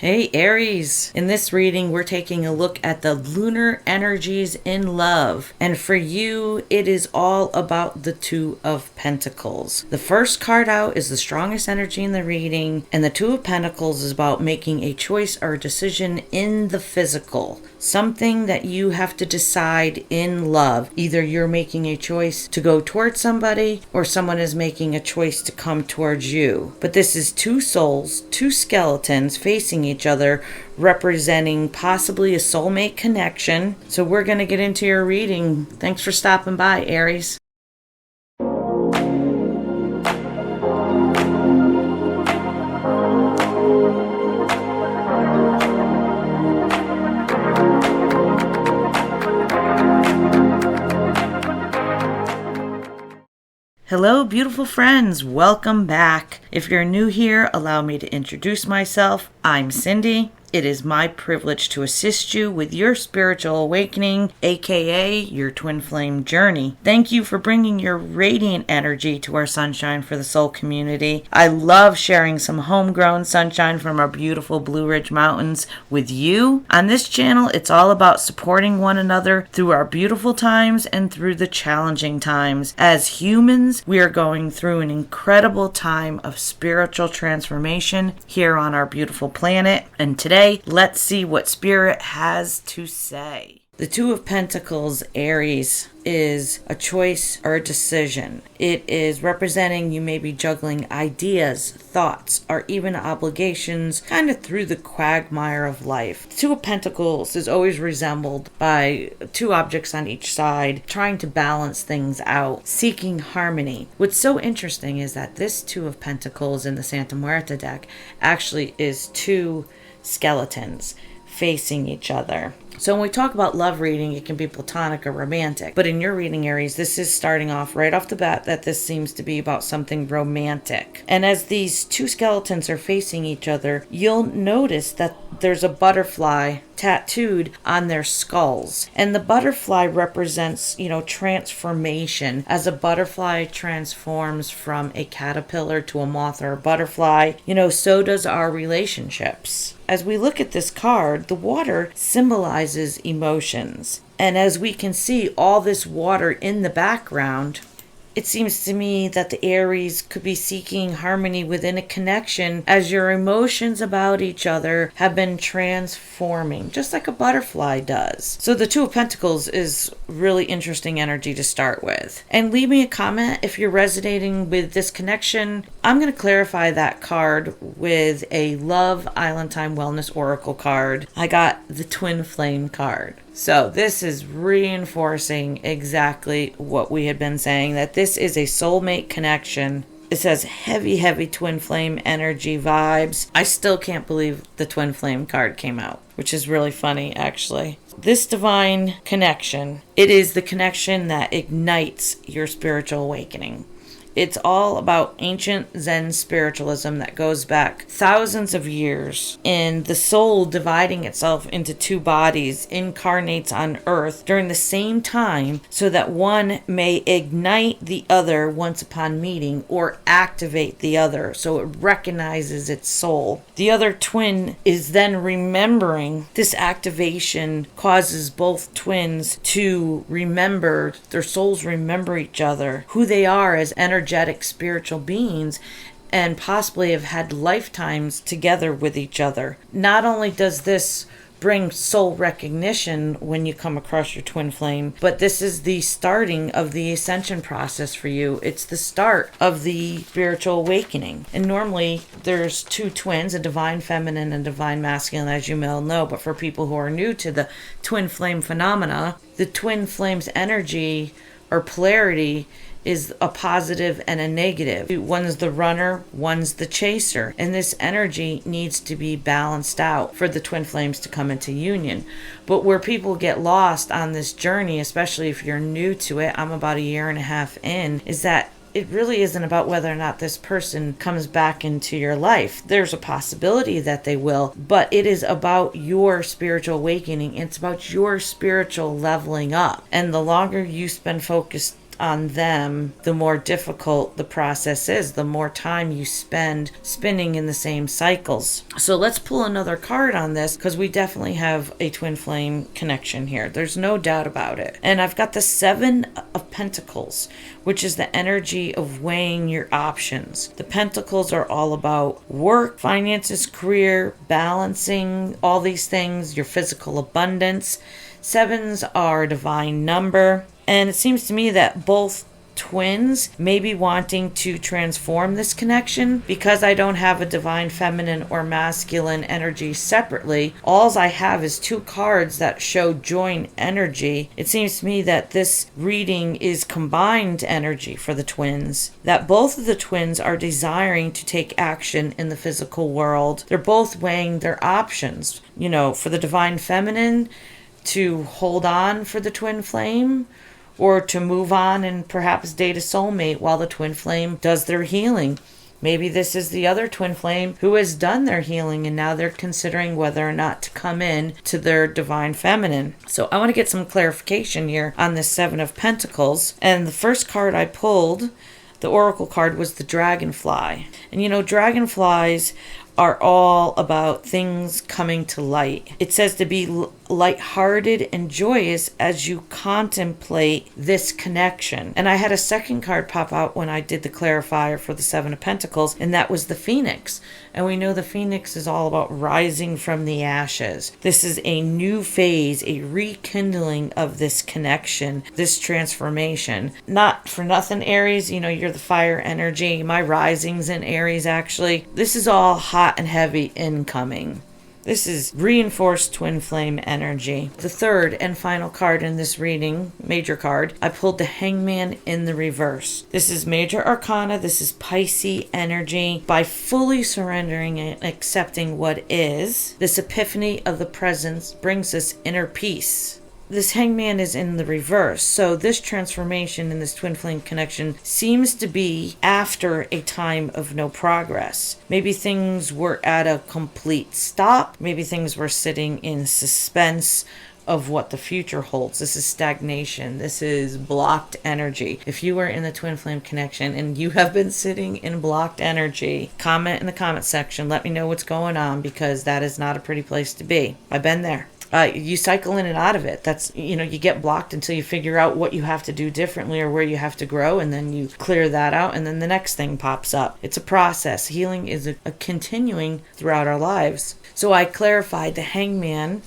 Hey Aries, in this reading we're taking a look at the lunar energies in love, and for you it is all about the Two of Pentacles. The first card out is the strongest energy in the reading, and the Two of Pentacles is about making a choice or a decision in the physical. Something that you have to decide in love. Either you're making a choice to go towards somebody or someone is making a choice to come towards you. But this is two souls, two skeletons facing each other, representing possibly a soulmate connection. So we're going to get into your reading. Thanks for stopping by, Aries. Hello, beautiful friends. Welcome back. If you're new here, allow me to introduce myself. I'm Cindy. It is my privilege to assist you with your spiritual awakening, aka your twin flame journey. Thank you for bringing your radiant energy to our Sunshine for the Soul community. I love sharing some homegrown sunshine from our beautiful Blue Ridge Mountains with you. On this channel, it's all about supporting one another through our beautiful times and through the challenging times. As humans, we are going through an incredible time of spiritual transformation here on our beautiful planet, and today let's see what Spirit has to say. The Two of Pentacles, Aries, is a choice or a decision. It is representing you may be juggling ideas, thoughts, or even obligations kind of through the quagmire of life. The Two of Pentacles is always resembled by two objects on each side, trying to balance things out, seeking harmony. What's so interesting is that this Two of Pentacles in the Santa Muerte deck actually is two skeletons facing each other. So when we talk about love reading, it can be platonic or romantic. But in your reading, Aries, this is starting off right off the bat that this seems to be about something romantic. And as these two skeletons are facing each other, you'll notice that there's a butterfly tattooed on their skulls. And the butterfly represents, transformation. As a butterfly transforms from a caterpillar to a moth or a butterfly, so does our relationships. As we look at this card, the water symbolizes emotions. And as we can see all this water in the background, it seems to me that the Aries could be seeking harmony within a connection as your emotions about each other have been transforming, just like a butterfly does. So the Two of Pentacles is really interesting energy to start with. And leave me a comment if you're resonating with this connection. I'm going to clarify that card with a Love Island Time Wellness Oracle card. I got the Twin Flame card. So this is reinforcing exactly what we had been saying, that this is a soulmate connection. It says heavy, heavy twin flame energy vibes. I still can't believe the twin flame card came out, which is really funny, actually. This divine connection, it is the connection that ignites your spiritual awakening. It's all about ancient Zen spiritualism that goes back thousands of years, and the soul dividing itself into two bodies incarnates on earth during the same time so that one may ignite the other once upon meeting or activate the other so it recognizes its soul. The other twin is then remembering. This activation causes both twins to remember, their souls remember each other, who they are as energetic spiritual beings, and possibly have had lifetimes together with each other. Not only does this bring soul recognition when you come across your twin flame, but this is the starting of the ascension process for you. It's the start of the spiritual awakening. And normally there's two twins, a divine feminine and divine masculine, as you may know. But for people who are new to the twin flame phenomena, the twin flame's energy or polarity is a positive and a negative. One's the runner, one's the chaser. And this energy needs to be balanced out for the twin flames to come into union. But where people get lost on this journey, especially if you're new to it, I'm about a year and a half in, is that it really isn't about whether or not this person comes back into your life. There's a possibility that they will, but it is about your spiritual awakening. It's about your spiritual leveling up. And the longer you spend focused on them, the more difficult the process is, the more time you spend spinning in the same cycles. So let's pull another card on this, because we definitely have a twin flame connection here. There's no doubt about it. And I've got the Seven of Pentacles, which is the energy of weighing your options. The Pentacles are all about work, finances, career, balancing all these things, your physical abundance. Sevens are a divine number. And it seems to me that both twins may be wanting to transform this connection. Because I don't have a divine feminine or masculine energy separately, all I have is two cards that show joint energy. It seems to me that this reading is combined energy for the twins, that both of the twins are desiring to take action in the physical world. They're both weighing their options, for the divine feminine to hold on for the twin flame, or to move on and perhaps date a soulmate while the twin flame does their healing. Maybe this is the other twin flame who has done their healing and now they're considering whether or not to come in to their divine feminine. So I want to get some clarification here on this Seven of Pentacles. And the first card I pulled, the oracle card, was the dragonfly. And dragonflies are all about things coming to light. It says to be lighthearted and joyous as you contemplate this connection. And I had a second card pop out when I did the clarifier for the Seven of Pentacles, and that was the Phoenix. And we know the Phoenix is all about rising from the ashes. This is a new phase, a rekindling of this connection, this transformation. Not for nothing, Aries, you're the fire energy. My rising's in Aries, actually. This is all hot and heavy incoming. This is reinforced twin flame energy. The third and final card in this reading, major card, I pulled the Hangman in the reverse. This is major arcana. This is Pisces energy. By fully surrendering and accepting what is, this epiphany of the presence brings us inner peace. This Hangman is in the reverse. So this transformation in this twin flame connection seems to be after a time of no progress. Maybe things were at a complete stop. Maybe things were sitting in suspense of what the future holds. This is stagnation. This is blocked energy. If you are in the twin flame connection and you have been sitting in blocked energy, comment in the comment section. Let me know what's going on, because that is not a pretty place to be. I've been there. You cycle in and out of it. That's, you get blocked until you figure out what you have to do differently or where you have to grow, and then you clear that out, and then the next thing pops up. It's a process. Healing is a continuing throughout our lives. So I clarified the Hangman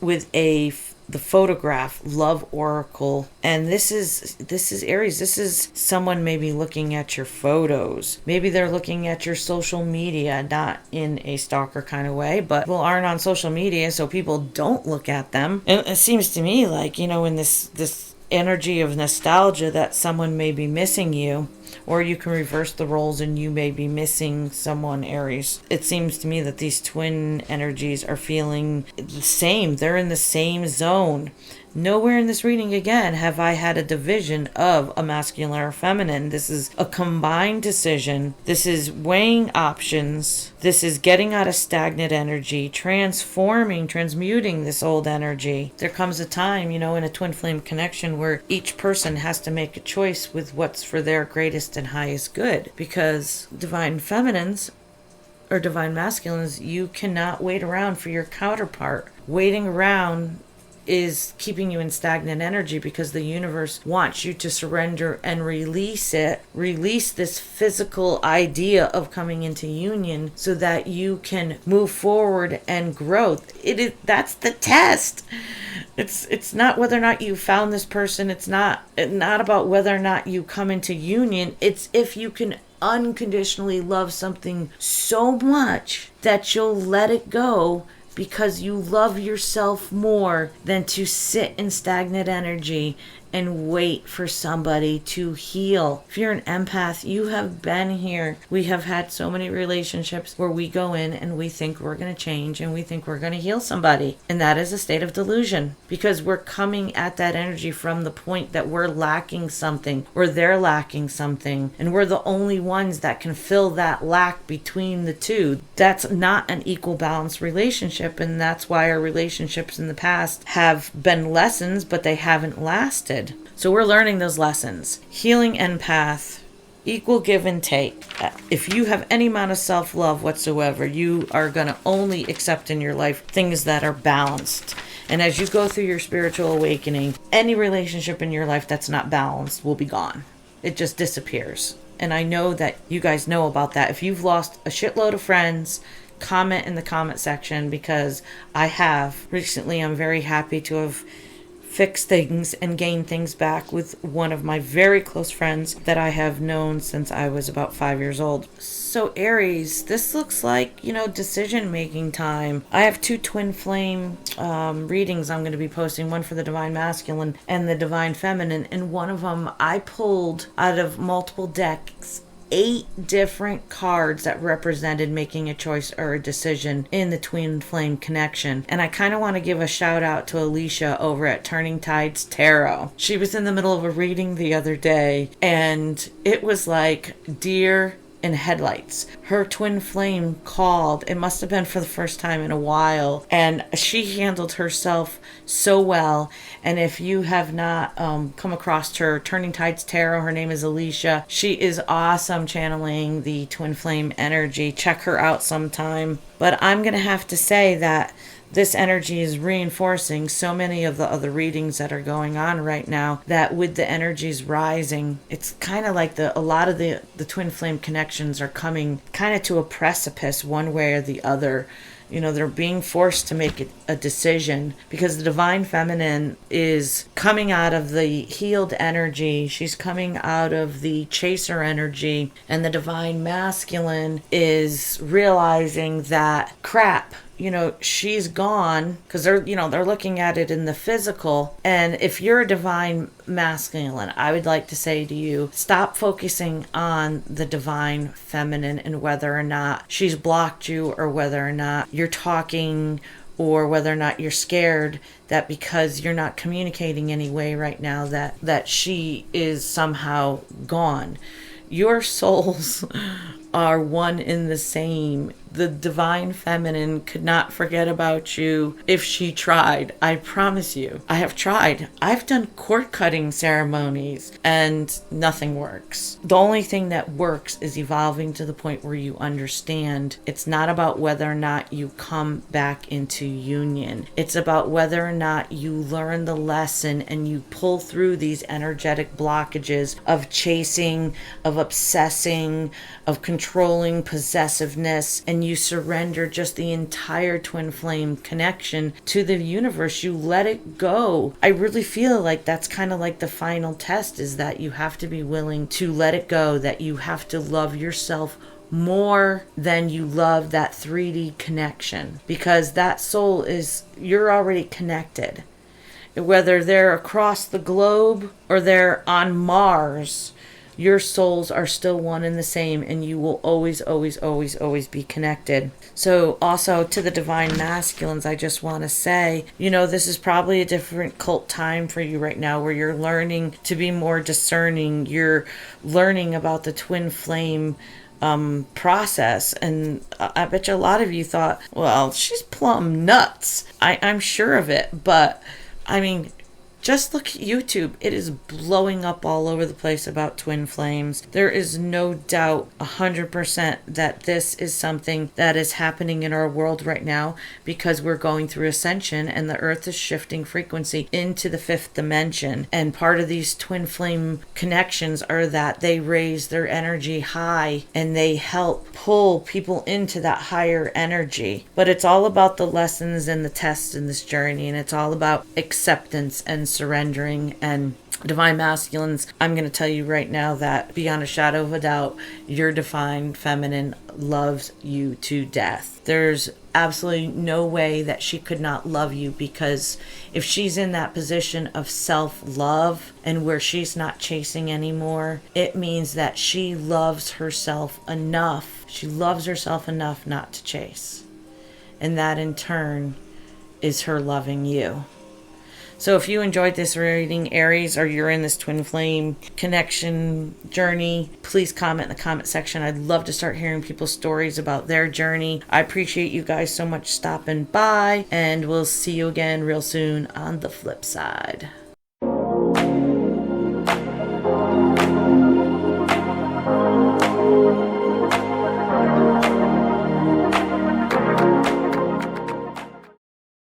with the photograph, Love Oracle, and this is Aries. This is someone maybe looking at your photos. Maybe they're looking at your social media, not in a stalker kind of way, but people aren't on social media, so people don't look at them. And it seems to me like, in this energy of nostalgia, that someone may be missing you, or you can reverse the roles and you may be missing someone, Aries. It seems to me that these twin energies are feeling the same. They're in the same zone. Nowhere in this reading, again, have I had a division of a masculine or feminine. This is a combined decision. This is weighing options. This is getting out of stagnant energy, transmuting this old energy. There comes a time, in a twin flame connection where each person has to make a choice with what's for their greatest and highest good. Because divine feminines or divine masculines, you cannot wait around for your counterpart. Waiting around is keeping you in stagnant energy, because the universe wants you to surrender and release this physical idea of coming into union, so that you can move forward and grow. That's the test. It's not whether or not you found this person. It's not about whether or not you come into union. It's if you can unconditionally love something so much that you'll let it go, because you love yourself more than to sit in stagnant energy and wait for somebody to heal. If you're an empath, you have been here. We have had so many relationships where we go in and we think we're going to change and we think we're going to heal somebody. And that is a state of delusion, because we're coming at that energy from the point that we're lacking something or they're lacking something. And we're the only ones that can fill that lack between the two. That's not an equal balanced relationship. And that's why our relationships in the past have been lessons, but they haven't lasted. So we're learning those lessons. Healing empath, equal give and take. If you have any amount of self-love whatsoever, you are going to only accept in your life things that are balanced. And as you go through your spiritual awakening, any relationship in your life that's not balanced will be gone. It just disappears. And I know that you guys know about that. If you've lost a shitload of friends, comment in the comment section, because I have. Recently, I'm very happy to have fixed things and gained things back with one of my very close friends that I have known since I was about 5 years old. So Aries, this looks like, decision making time. I have 2 twin flame readings I'm going to be posting, one for the Divine Masculine and the Divine Feminine. And one of them I pulled out of multiple decks 8 different cards that represented making a choice or a decision in the twin flame connection. And I kind of want to give a shout out to Alicia over at Turning Tides Tarot. She was in the middle of a reading the other day, and it was like deer in headlights. Her twin flame called. It must have been for the first time in a while, and she handled herself so well. And if you have not come across her, Turning Tides Tarot, her name is Alicia. She is awesome channeling the twin flame energy. Check her out sometime. But I'm gonna have to say that this energy is reinforcing so many of the other readings that are going on right now, that with the energies rising, it's kind of like a lot of the twin flame connections are coming kind of to a precipice one way or the other. They're being forced to make a decision, because the Divine Feminine is coming out of the healed energy. She's coming out of the chaser energy. And the Divine Masculine is realizing that, crap, she's gone, because they're looking at it in the physical. And if you're a Divine Masculine, I would like to say to you, stop focusing on the Divine Feminine and whether or not she's blocked you, or whether or not you're talking, or whether or not you're scared that because you're not communicating anyway right now that she is somehow gone. Your souls are one in the same. The Divine Feminine could not forget about you if she tried. I promise you. I have tried. I've done cord cutting ceremonies and nothing works. The only thing that works is evolving to the point where you understand it's not about whether or not you come back into union. It's about whether or not you learn the lesson and you pull through these energetic blockages of chasing, of obsessing, of controlling, possessiveness, and you surrender just the entire twin flame connection to the universe. You let it go. I really feel like that's kind of like the final test, is that you have to be willing to let it go, that you have to love yourself more than you love that 3D connection, because that soul you're already connected. Whether they're across the globe or they're on Mars, your souls are still one and the same, and you will always, always, always, always be connected. So also to the Divine Masculines, I just want to say, this is probably a different cult time for you right now, where you're learning to be more discerning. You're learning about the twin flame process, and I bet you a lot of you thought, well, she's plumb nuts. I'm sure of it, but I mean, just look at YouTube. It is blowing up all over the place about twin flames. There is no doubt 100% that this is something that is happening in our world right now, because we're going through ascension and the earth is shifting frequency into the 5th dimension. And part of these twin flame connections are that they raise their energy high and they help pull people into that higher energy. But it's all about the lessons and the tests in this journey, and it's all about acceptance and surrendering. And Divine Masculines, I'm going to tell you right now that beyond a shadow of a doubt, your Divine Feminine loves you to death. There's absolutely no way that she could not love you, because if she's in that position of self-love and where she's not chasing anymore, it means that she loves herself enough. She loves herself enough not to chase. And that in turn is her loving you. So if you enjoyed this reading, Aries, or you're in this twin flame connection journey, please comment in the comment section. I'd love to start hearing people's stories about their journey. I appreciate you guys so much stopping by, and we'll see you again real soon on the flip side.